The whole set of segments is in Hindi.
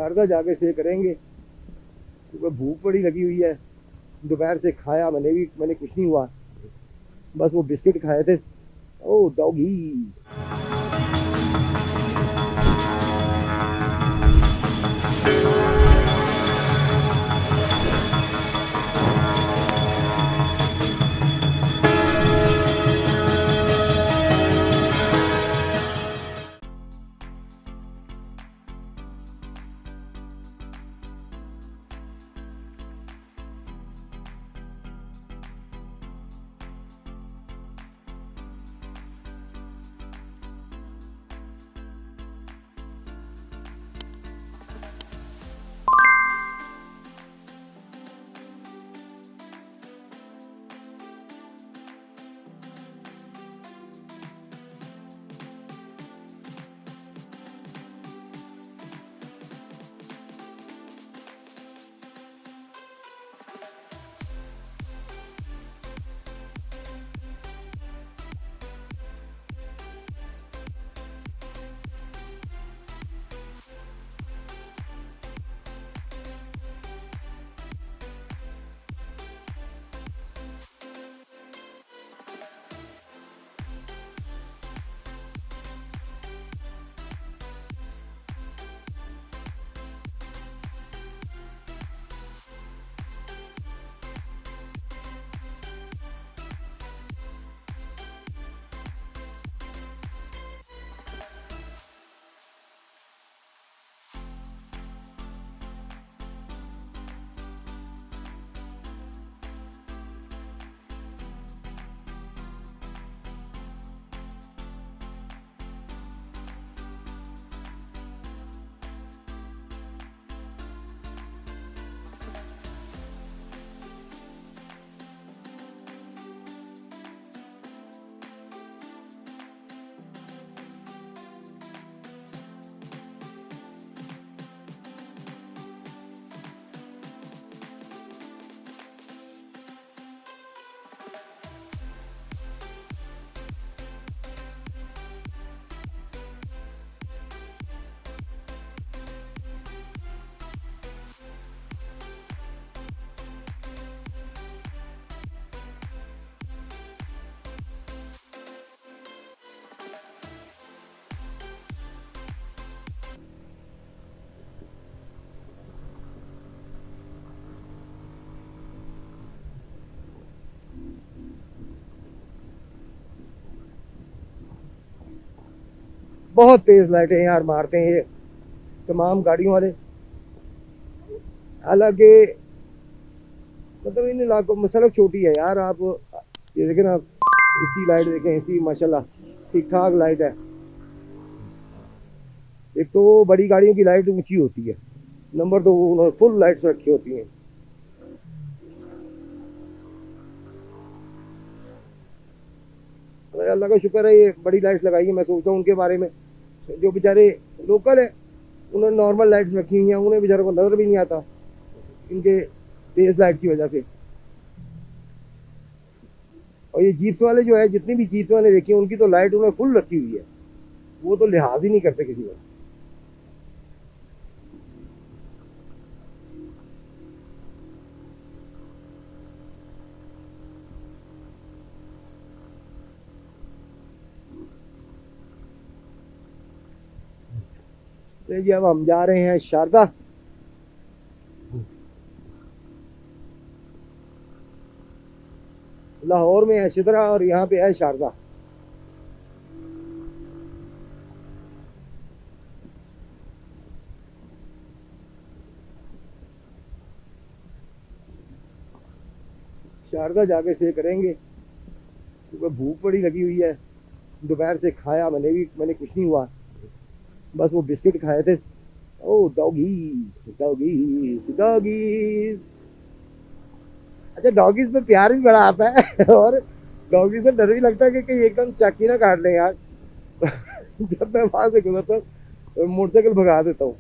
शारदा जाके स्टे करेंगे क्योंकि भूख बड़ी लगी हुई है। दोपहर से खाया मैंने कुछ नहीं हुआ, बस वो बिस्किट खाए थे। ओ डॉगीज। बहुत तेज लाइटें यार मारते हैं ये तमाम गाड़ियों वाले। हालांकि मतलब इन इलाकों में सड़क छोटी है यार। आप ये देखें ना, इसकी लाइट देखें, इसकी माशाल्लाह ठीक ठाक लाइट है। एक तो बड़ी गाड़ियों की लाइट ऊंची होती है, नंबर दो उन्होंने फुल लाइट्स रखी होती हैं। अल्लाह का शुक्र है ये बड़ी लाइट्स लगाई है। मैं सोचता हूँ उनके बारे में, जो बेचारे लोकल है उन्होंने नॉर्मल लाइट्स रखी हुई हैं, उन्हें बेचारों को नजर भी नहीं आता इनके तेज लाइट की वजह से। और ये जीप्स वाले जो है, जितनी भी जीप्स वाले देखिए, उनकी तो लाइट उन्होंने फुल रखी हुई है, वो तो लिहाज ही नहीं करते किसी को। तो जी अब हम जा रहे हैं शारदा। लाहौर में है शिदरा और यहाँ पे है शारदा। शारदा जाके स्टे करेंगे क्योंकि भूख बड़ी लगी हुई है। दोपहर से खाया मैंने कुछ नहीं हुआ, बस वो बिस्किट खाए थे। ओ डॉगीज डॉगीज डॉगीज। अच्छा, डॉगीज में प्यार भी बड़ा आता है और डॉगी से डर भी लगता है कि कहीं एकदम चाकी ना काट ले यार। जब मैं वहां से गुजरता हूँ तो मोटरसाइकिल भगा देता हूँ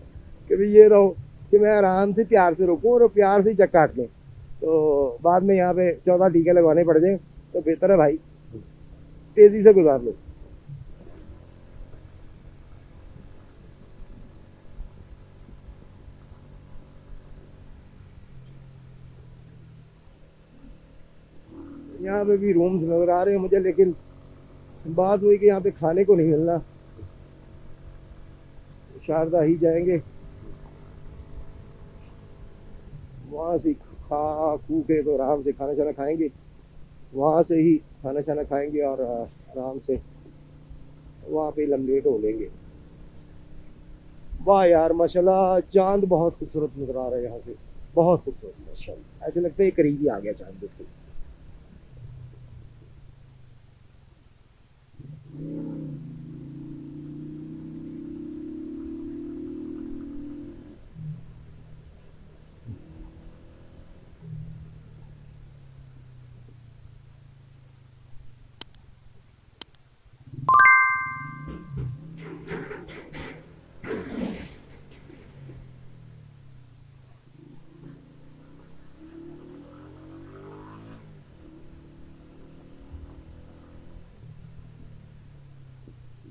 कि भाई ये रहो कि मैं आराम से प्यार से रोकूं और प्यार से ही चक काट लें, तो बाद में यहाँ पे 14 टीके लगवाने पड़ जाए तो बेहतर है भाई तेजी से गुजार लो। यहाँ पे भी रूम्स नजर आ रहे हैं मुझे, लेकिन बात हुई कि यहाँ पे खाने को नहीं मिलना, शारदा ही जाएंगे, वहाँ से खा खू के तो आराम से खाना शाना खाएंगे, वहाँ से ही खाना शाना खाएंगे और आराम से वहाँ पे लंबेट हो लेंगे। वाह यार माशाल्लाह, चांद बहुत खूबसूरत नजर आ रहा है यहाँ से, बहुत खूबसूरत माशाल्लाह, ऐसे लगता है करीब ही आ गया चांद बिल्कुल।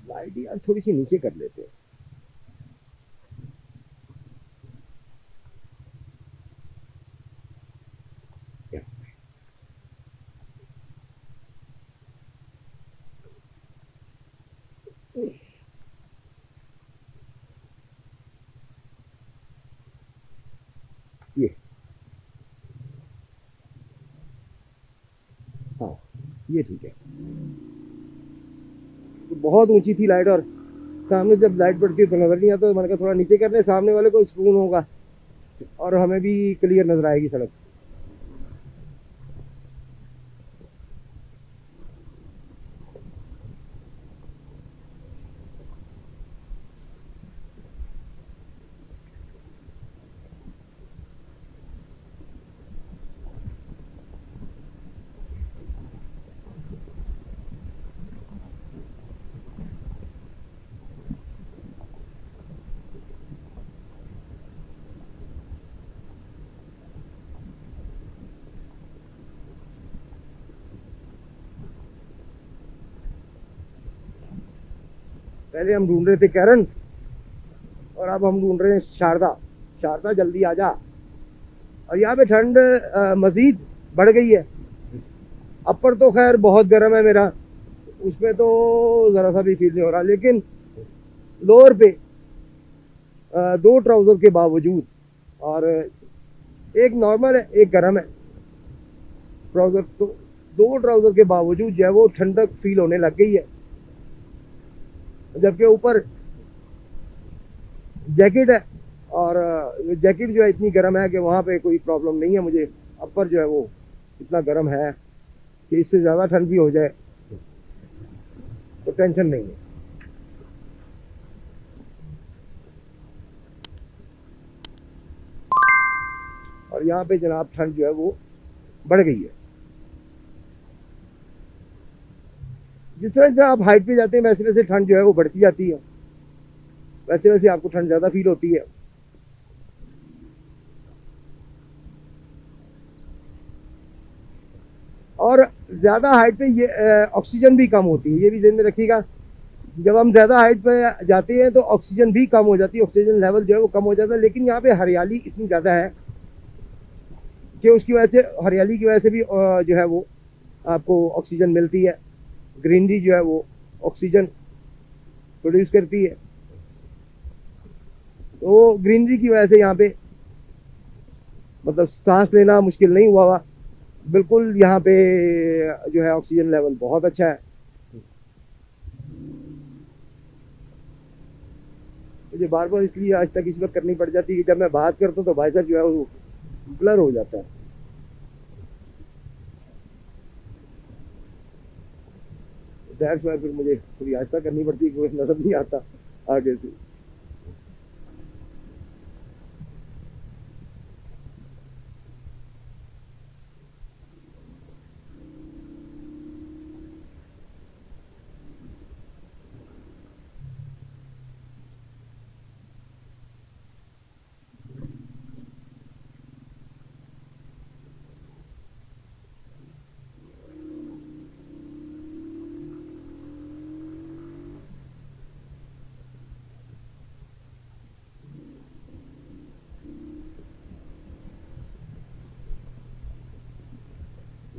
लाइट यार थोड़ी सी नीचे कर लेते हैं। ये हाँ, ये ठीक है। तो बहुत ऊंची थी लाइट, और सामने जब लाइट पड़ती है तो नजर नहीं आता, तो मैंने कहा थोड़ा नीचे करने, सामने वाले को सुकून होगा और हमें भी क्लियर नजर आएगी सड़क। पहले हम ढूंढ रहे थे कैरन, और अब हम ढूंढ रहे हैं शारदा। शारदा जल्दी आ जा। और यहाँ पे ठंड मजीद बढ़ गई है। अपर तो खैर बहुत गर्म है मेरा, उसमें तो ज़रा सा भी फील नहीं हो रहा, लेकिन लोअर पे दो ट्राउज़र के बावजूद, और एक नॉर्मल है एक गर्म है ट्राउज़र, तो दो ट्राउज़र के बावजूद जो है वो ठंडक फील होने लग गई है। जबकि ऊपर जैकेट है, और जैकेट जो है इतनी गर्म है कि वहाँ पे कोई प्रॉब्लम नहीं है मुझे। अपर जो है वो इतना गर्म है कि इससे ज़्यादा ठंड भी हो जाए तो टेंशन नहीं है। और यहाँ पे जनाब ठंड जो है वो बढ़ गई है। जिस तरह से आप हाइट पे जाते हैं वैसे वैसे ठंड जो है वो बढ़ती जाती है, वैसे वैसे आपको ठंड ज़्यादा फील होती है। और ज़्यादा हाइट पे ये ऑक्सीजन भी कम होती है, ये भी ध्यान में रखिएगा। जब हम ज़्यादा हाइट पे जाते हैं तो ऑक्सीजन भी कम हो जाती है, ऑक्सीजन लेवल जो है वो कम हो जाता है। लेकिन यहाँ पे हरियाली इतनी ज़्यादा है कि उसकी वजह से, हरियाली की वजह से भी जो है वो आपको ऑक्सीजन मिलती है। ग्रीनरी जो है वो ऑक्सीजन प्रोड्यूस करती है, तो ग्रीनरी की वजह से यहाँ पे मतलब सांस लेना मुश्किल नहीं हुआ हुआ, बिल्कुल यहाँ पे जो है ऑक्सीजन लेवल बहुत अच्छा है। मुझे बार बार इसलिए आज तक इस वक्त करनी पड़ जाती है कि जब मैं बात करता हूँ तो भाई साहब जो है वो ब्लर हो जाता है। दैट्स वाई फिर मुझे थोड़ी आहिस्ता करनी पड़ती है क्योंकि नजर नहीं आता आगे से।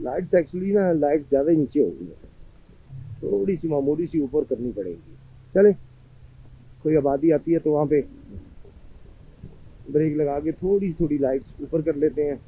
लाइट्स एक्चुअली ना, लाइट्स ज़्यादा ही नीचे हो गई है, थोड़ी सी मामूली सी ऊपर करनी पड़ेगी। चले, कोई आबादी आती है तो वहाँ पे ब्रेक लगा के थोड़ी थोड़ी लाइट्स ऊपर कर लेते हैं।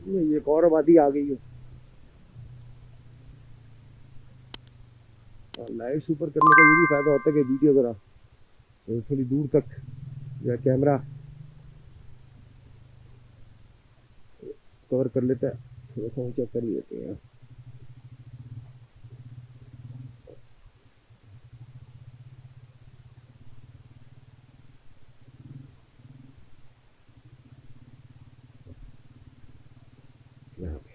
ये एक और आबादी आ गई है। और लाइट्स ऊपर करने का ये भी फायदा होता है कि वीडियो जरा थोड़ी दूर तक या कैमरा कवर कर लेता है। थोड़ा सा ऊंचा कर लेते हैं। यहाँ पे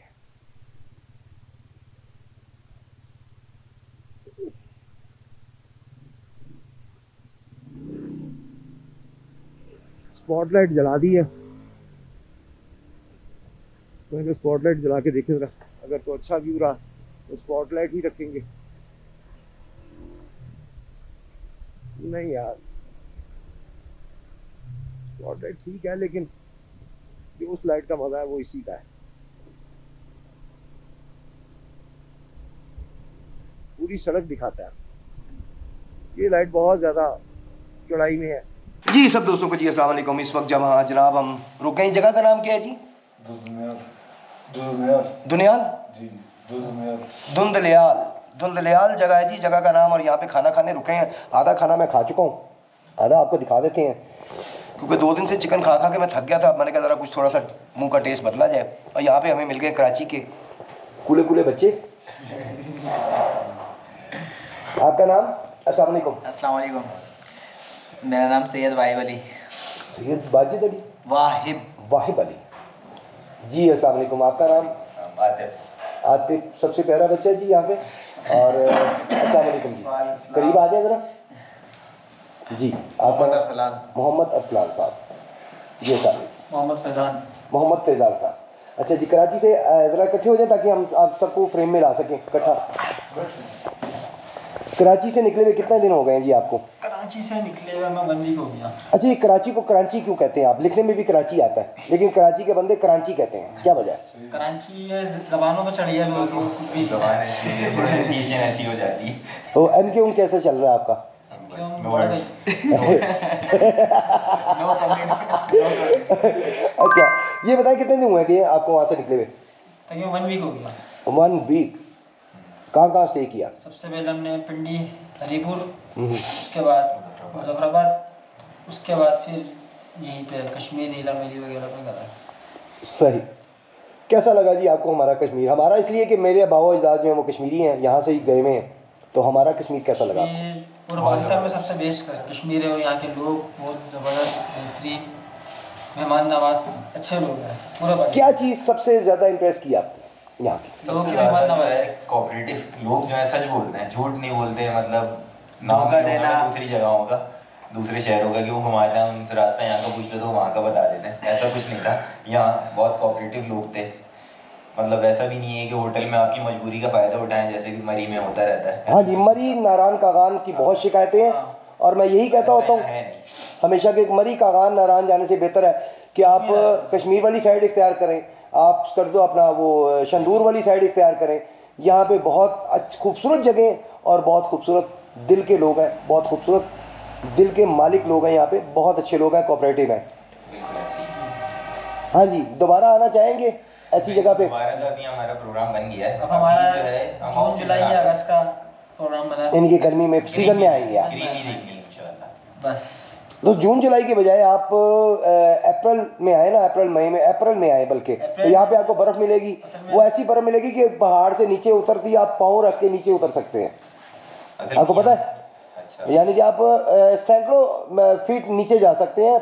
स्पॉटलाइट जला दी है। मैंने स्पॉटलाइट जला के देखे जरा, अगर तो अच्छा व्यू रहा तो स्पॉटलाइट ही रखेंगे। नहीं यार, स्पॉटलाइट ठीक है, लेकिन जो उस लाइट का मजा है वो इसी का है। पूरी सड़क दिखाता है। ये लाइट बहुत ज्यादा चौड़ाई में है। जी सब दोस्तों को जी अस्सलाम वालेकुम। इस वक्त जनाब हम रुक गए। जगह का नाम क्या है जी? दुनियाल जी, धुंधलियाल। धुंधलियाल जगह है जी, जगह का नाम। और यहाँ पे खाना खाने रुके हैं। आधा खाना मैं खा चुका हूँ, आधा आपको दिखा देते हैं, क्योंकि 2 दिन से चिकन खा खा के मैं थक गया था। मैंने कहा ज़रा कुछ थोड़ा सा मुंह का टेस्ट बदला जाए। और यहाँ पे हमें मिल गए कराची के कूले कूले बच्चे। आपका नाम? अस्सलाम वालेकुम। अस्सलाम वालेकुम। मेरा नाम सैयद वाहिब अली। सैयद वाजिद अली? वाहिब अली जी। अस्सलाम वालेकुम। आपका नाम? आतिफ। आतिफ सबसे प्यारा बच्चा है जी यहाँ पे। और अस्सलाम वालेकुम जी, करीब आ जाए ज़रा जी। आपका? मोहम्मद अरसलान साहब जी। मोहम्मद फैज़ान। मोहम्मद फैज़ान साहब। अच्छा जी, कराची से ज़रा इकट्ठे हो जाए ताकि हम आप सबको फ्रेम में ला सकें इकट्ठा। कराची से निकले हुए कितने दिन हो गए हैं जी आपको? कराची से निकले हुए मैं 1 वीक हो गया। अच्छा, ये कराची को कराची क्यों कहते हैं आप? लिखने में भी कराची आता है, लेकिन कराची के बंदे कराची कहते हैं, क्या वजह है? कराची ज़बानों में चढ़ी है, लोगों की ज़बान प्रोनाउंसिएशन ऐसी हो जाती है। तो एमक्यू कैसा चल रहा है आपका? अच्छा, ये बताएं कितने दिन हुए कि आपको वहाँ से निकले हुए? तकरीबन 1 वीक हो गया। 1 वीक। कहाँ स्टे किया? सबसे पहले हमने पिंडी, हरीपुर, उसके बाद मुजफ्फराबाद, उसके बाद फिर यहीं पे कश्मीर, नीला मेरी वगैरह पे करा। सही। कैसा लगा जी आपको हमारा कश्मीर? हमारा इसलिए कि मेरे बाबा अजदाद जो हैं वो कश्मीरी हैं, यहाँ से ही गए हुए हैं, तो हमारा कश्मीर कैसा लगा? पूरे पाकिस्तान में सबसे बेस्ट कश्मीर है। और यहाँ के लोग बहुत ज़बरदस्त, बेहतरीन, मेहमान नवाज, अच्छे लोग हैं पूरा। क्या चीज़ सबसे ज़्यादा इम्प्रेस की आपको यहाँ की? सबसे ज़्यादा जो है कोऑपरेटिव लोग जो है, सच बोलते हैं, झूठ नहीं बोलते हैं। मतलब नाम का देना दूसरी जगहों का, दूसरे शहरों का कि वो घुमाते हैं, उनसे रास्ता यहाँ का पूछ लो तो वहाँ का बता देते हैं। ऐसा कुछ नहीं था यहाँ, बहुत कोऑपरेटिव लोग थे। मतलब ऐसा भी नहीं है कि होटल में आपकी मजबूरी का फ़ायदा उठाएं, जैसे कि मरी में होता रहता है। हाँ जी, मरी नारायण कागान की बहुत शिकायतें हैं, और मैं यही कहता होता हूँ हमेशा कि मरी कागान नारायण जाने से बेहतर है कि आप कश्मीर वाली साइड इख्तियार करें, आप कर दो अपना वो शंदूर वाली साइड इख्तियार करें। यहाँ पे बहुत खूबसूरत जगह और बहुत खूबसूरत दिल के लोग हैं, बहुत खूबसूरत दिल के मालिक लोग हैं यहाँ पे, बहुत अच्छे लोग हैं, कोऑपरेटिव हैं। हाँ जी, दोबारा आना चाहेंगे ऐसी जगह पे? दोबारा का भी हमारा प्रोग्राम बन गया है। अब हमारा जो है जून जुलाई या अगस्त का प्रोग्राम बना है। इनकी गर्मी में सीजन में आएंगे आप? बस तो जून जुलाई के बजाय आप अप्रैल में आए ना, अप्रैल मई में, अप्रैल में आए बल्कि, तो यहाँ पे आपको बर्फ़ मिलेगी। वो ऐसी बर्फ़ मिलेगी कि पहाड़ से नीचे उतरती आप पाँव रख के नीचे उतर सकते हैं। आपको पता है? यानी कि आप सैकड़ों फीट नीचे जा सकते हैं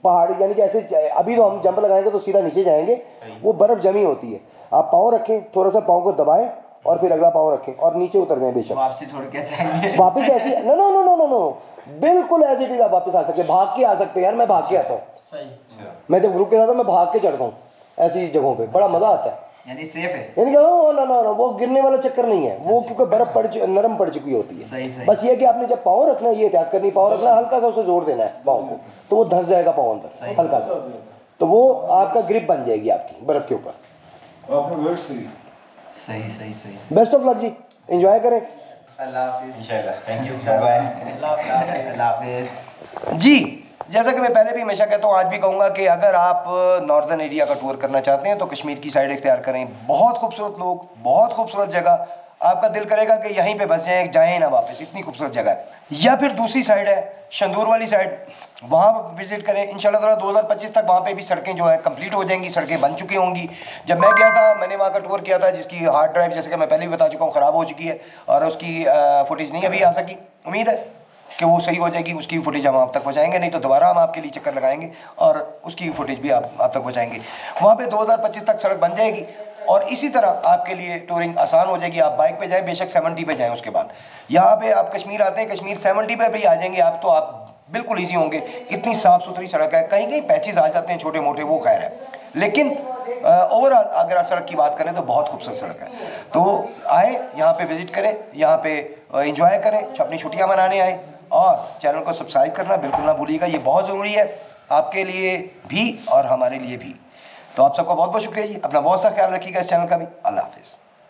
पहाड़ी, यानी कि ऐसे अभी तो हम जंप लगाएंगे तो सीधा नीचे जाएंगे, वो बर्फ़ जमी होती है। आप पाँव रखें, थोड़ा सा पाँव को दबाएं और फिर अगला पाँव रखें और नीचे उतर जाएं। बेशक वापसी थोड़ी कैसे आएंगे? वापस ऐसी no no no no no no बिल्कुल एज इट इज आप वापस आ सकते हैं, भाग के आ सकते हैं। यार मैं भाग के आता हूँ, सही। मैं जब ग्रुप के साथ हूँ मैं भाग के चढ़ता हूँ ऐसी जगहों पे, बड़ा मज़ा आता है। यानी सेफ है। यानी कि ना ना ना वो गिरने वाला चक्कर नहीं है वो, क्योंकि बर्फ नरम पड़ चुकी होती है। सही। बस ये कि आपने जब पाँव रखना है, ये एहतियात करनी, पाँव रखना हल्का सा उसे जोर देना है पाँव को, तो वो धंस जाएगा पाँव अंदर हल्का सा, तो वो आपका ग्रिप बन जाएगी आपकी बर्फ के ऊपर। सही। बेस्ट ऑफ लक जी, एंजॉय करें। अल्लाह हाफिज़। इंशाल्लाह, थैंक यू, बाय। अल्लाह हाफिज़। जी जैसा कि मैं पहले भी हमेशा कहता हूँ, आज भी कहूँगा कि अगर आप नॉर्दर्न एरिया का टूर करना चाहते हैं तो कश्मीर की साइड इख्तियार करें। बहुत खूबसूरत लोग, बहुत खूबसूरत जगह, आपका दिल करेगा कि यहीं पे बस जाएं ना वापस, इतनी खूबसूरत जगह है। या फिर दूसरी साइड है शंदूर वाली साइड, वहाँ विजिट करें। इंशाल्लाह ताला 2025 तक वहाँ पे भी सड़कें जो है कंप्लीट हो जाएंगी, सड़कें बन चुकी होंगी। जब मैं गया था मैंने वहाँ का टूर किया था, जिसकी हार्ड ड्राइव जैसे कि मैं पहले भी बता चुका हूँ ख़राब हो चुकी है और उसकी फुटेज नहीं अभी आ सकी। उम्मीद है कि वो सही हो जाएगी, उसकी फुटेज हम आप तक पहुँचाएंगे, नहीं तो दोबारा हम आपके लिए चक्कर लगाएंगे और उसकी फुटेज भी आप तक पहुँचाएंगे। वहाँ पे 2025 तक सड़क बन जाएगी और इसी तरह आपके लिए टूरिंग आसान हो जाएगी। आप बाइक पे जाएं, बेशक 70 पे जाएं। उसके बाद यहाँ पे आप कश्मीर आते हैं, कश्मीर 70 पे भी आ जाएंगे आप, तो आप बिल्कुल ईजी होंगे। इतनी साफ़ सुथरी सड़क है, कहीं कहीं पैचेस आ जाते हैं छोटे मोटे, वो खैर है, लेकिन ओवरऑल अगर आप सड़क की बात करें तो बहुत खूबसूरत सड़क है। तो आए यहाँ पे विज़िट करें, यहाँ पे इंजॉय करें, अपनी छुट्टियाँ मनाने आए और चैनल को सब्सक्राइब करना बिल्कुल ना भूलिएगा, ये बहुत ज़रूरी है आपके लिए भी और हमारे लिए भी। तो आप सबका बहुत बहुत शुक्रिया जी, अपना बहुत सा ख्याल रखिएगा इस चैनल का भी। अल्लाह हाफिज़।